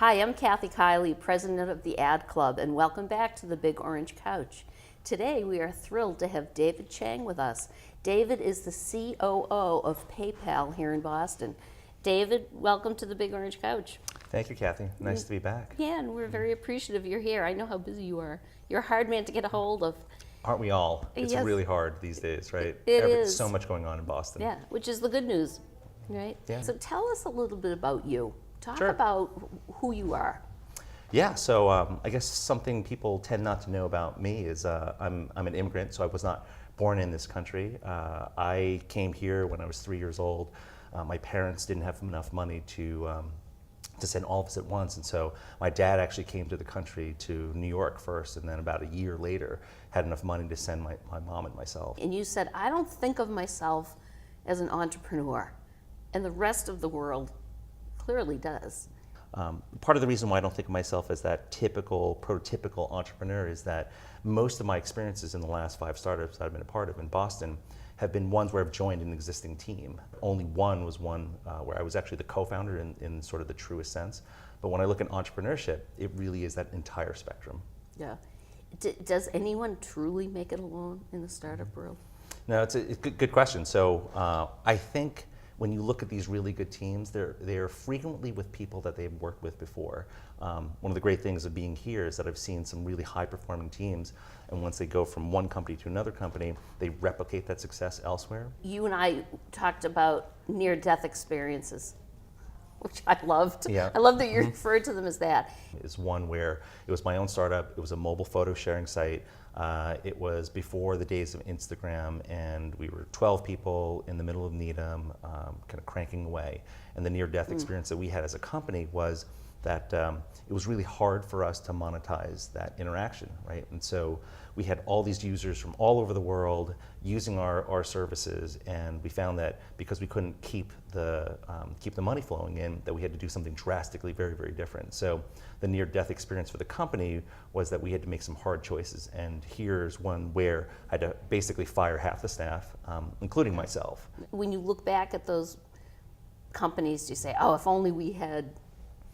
Hi, I'm Kathy Kiley, President of the Ad Club, and welcome back to the Big Orange Couch. Today we are thrilled to have David Chang with us. David is the COO of PayPal here in Boston. David, welcome to the Big Orange Couch. Thank you, Kathy. Nice to be back. Yeah, and we're very appreciative you're here. I know how busy you are. You're a hard man to get a hold of. Aren't we all? It's Yes. really hard these days, right? It is. So much going on in Boston. Yeah, which is the good news, right? Yeah. So tell us a little bit about you. Talk Sure. about who you are. Yeah, so I guess something people tend not to know about me is I'm an immigrant, so I was not born in this country. I came here when I was 3 years old. My parents didn't have enough money to send all of us at once, and so my dad actually came to the country to New York first, and then about a year later had enough money to send my mom and myself. And you said, I don't think of myself as an entrepreneur, and the rest of the world clearly does. Part of the reason why I don't think of myself as that typical, prototypical entrepreneur is that most of my experiences in the last 5 startups that I've been a part of in Boston have been ones where I've joined an existing team. Only one was one where I was actually the co-founder in sort of the truest sense. But when I look at entrepreneurship, it really is that entire spectrum. Yeah. Does anyone truly make it alone in the startup world? No, it's a good question. So I think when you look at these really good teams, they're frequently with people that they've worked with before. One of the great things of being here is that I've seen some really high-performing teams, and once they go from one company to another company, they replicate that success elsewhere. You and I talked about near-death experiences, which I loved. Yeah. I love that you referred to them as that. Is one where it was my own startup. It was a mobile photo sharing site. It was before the days of Instagram, and we were 12 people in the middle of Needham, kind of cranking away. And the near-death experience that we had as a company was that it was really hard for us to monetize that interaction, right? And so we had all these users from all over the world using our services, and we found that because we couldn't keep the money flowing in, that we had to do something drastically very, very different. So the near-death experience for the company was that we had to make some hard choices, and here's one where I had to basically fire half the staff, including myself. When you look back at those companies, you say, oh, if only we had.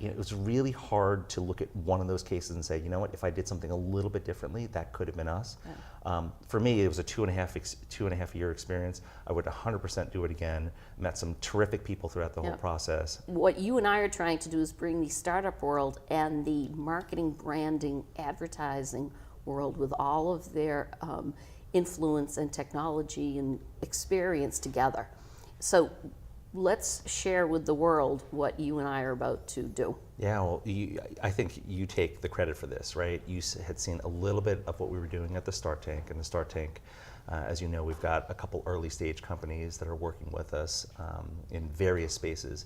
It was really hard to look at one of those cases and say, you know what, if I did something a little bit differently, that could have been us. Yeah. For me, it was a two and a half year experience. I would 100% do it again. Met some terrific people throughout the whole process. What you and I are trying to do is bring the startup world and the marketing, branding, advertising world with all of their influence and technology and experience together. So let's share with the world what you and I are about to do. Yeah, well, I think you take the credit for this, right? You had seen a little bit of what we were doing at the Start Tank, and the Start Tank, as you know, we've got a couple early stage companies that are working with us in various spaces.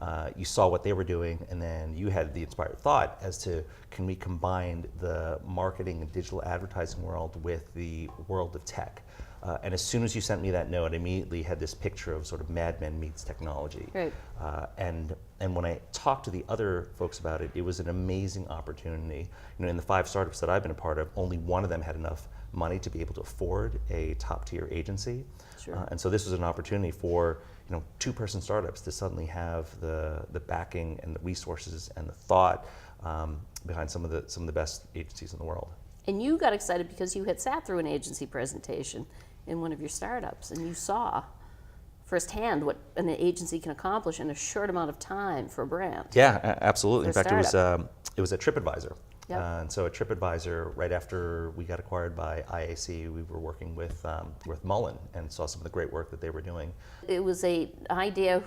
Yeah. You saw what they were doing, and then you had the inspired thought as to, can we combine the marketing and digital advertising world with the world of tech? And as soon as you sent me that note, I immediately had this picture of sort of Mad Men meets technology. Right. And when I talked to the other folks about it, it was an amazing opportunity. You know, in the 5 startups that I've been a part of, only one of them had enough money to be able to afford a top-tier agency. Sure. And so this was an opportunity for 2-person startups to suddenly have the backing and the resources and the thought behind some of the best agencies in the world. And you got excited because you had sat through an agency presentation in one of your startups, and you saw firsthand what an agency can accomplish in a short amount of time for a brand. Yeah, absolutely. In fact, it was at TripAdvisor. Yep. And so at TripAdvisor, right after we got acquired by IAC, we were working with Mullen and saw some of the great work that they were doing. It was an idea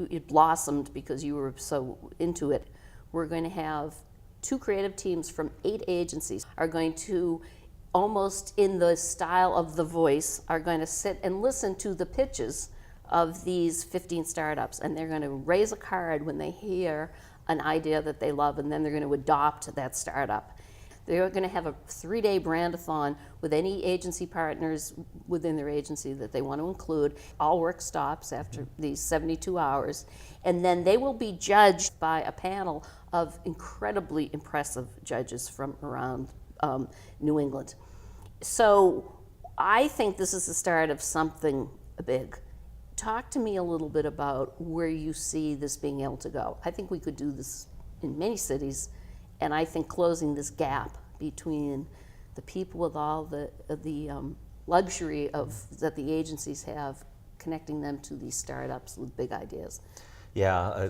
it blossomed because you were so into it. We're going to have 2 creative teams from 8 agencies are going to, almost in the style of The Voice, are going to sit and listen to the pitches of these 15 startups, and they're going to raise a card when they hear an idea that they love, and then they're going to adopt that startup. They're going to have a 3-day brandathon with any agency partners within their agency that they want to include. All work stops after these 72 hours. And then they will be judged by a panel of incredibly impressive judges from around New England. So I think this is the start of something big. Talk to me a little bit about where you see this being able to go. I think we could do this in many cities, and I think closing this gap between the people with all the luxury that the agencies have, connecting them to these startups with big ideas. Yeah,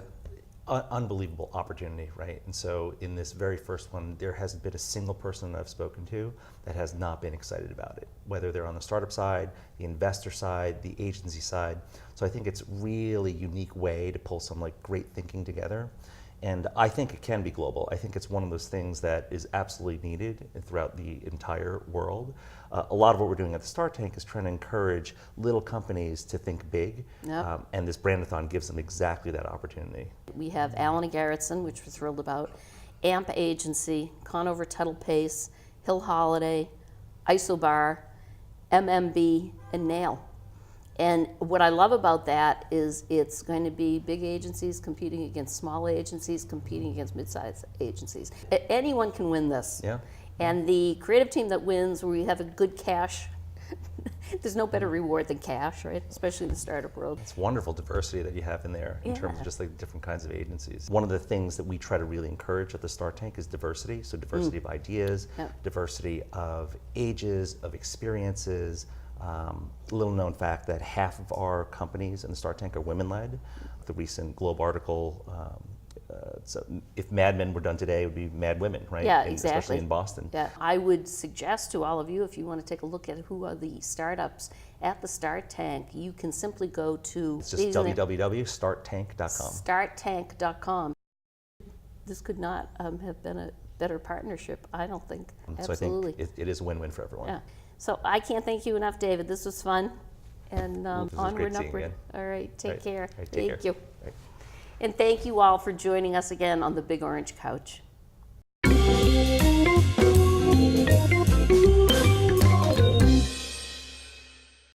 unbelievable opportunity, right? And so in this very first one, there hasn't been a single person that I've spoken to that has not been excited about it, whether they're on the startup side, the investor side, the agency side. So I think it's really unique way to pull some like great thinking together. And I think it can be global. I think it's one of those things that is absolutely needed throughout the entire world. A lot of what we're doing at the Start Tank is trying to encourage little companies to think big, Yep. and this Brandathon gives them exactly that opportunity. We have Allen & Garrettson, which we're thrilled about, AMP Agency, Conover Tuttle Pace, Hill Holiday, Isobar, MMB, and Nail. And what I love about that is it's going to be big agencies competing against small agencies, competing against mid-sized agencies. Anyone can win this. Yeah. And the creative team that wins, where we have a good cash, there's no better reward than cash, right? Especially in the startup world. It's wonderful diversity that you have in there in terms of just like different kinds of agencies. One of the things that we try to really encourage at the Start Tank is diversity. So diversity of ideas, diversity of ages, of experiences. Little known fact that half of our companies in the Start Tank are women-led. The recent Globe article, so if Mad Men were done today, it would be Mad Women, right? Yeah, And exactly. especially in Boston. Yeah, I would suggest to all of you, if you want to take a look at who are the startups at the Start Tank, you can simply go to It's just www.starttank.com. starttank.com. This could not have been a better partnership, I don't think. So Absolutely. I think it is a win-win for everyone. Yeah. So I can't thank you enough, David. This was fun. And This was onward great and seeing you upward. again. All right, take Right. care. Right, take Thank care. you. Right. And thank you all for joining us again on the Big Orange Couch.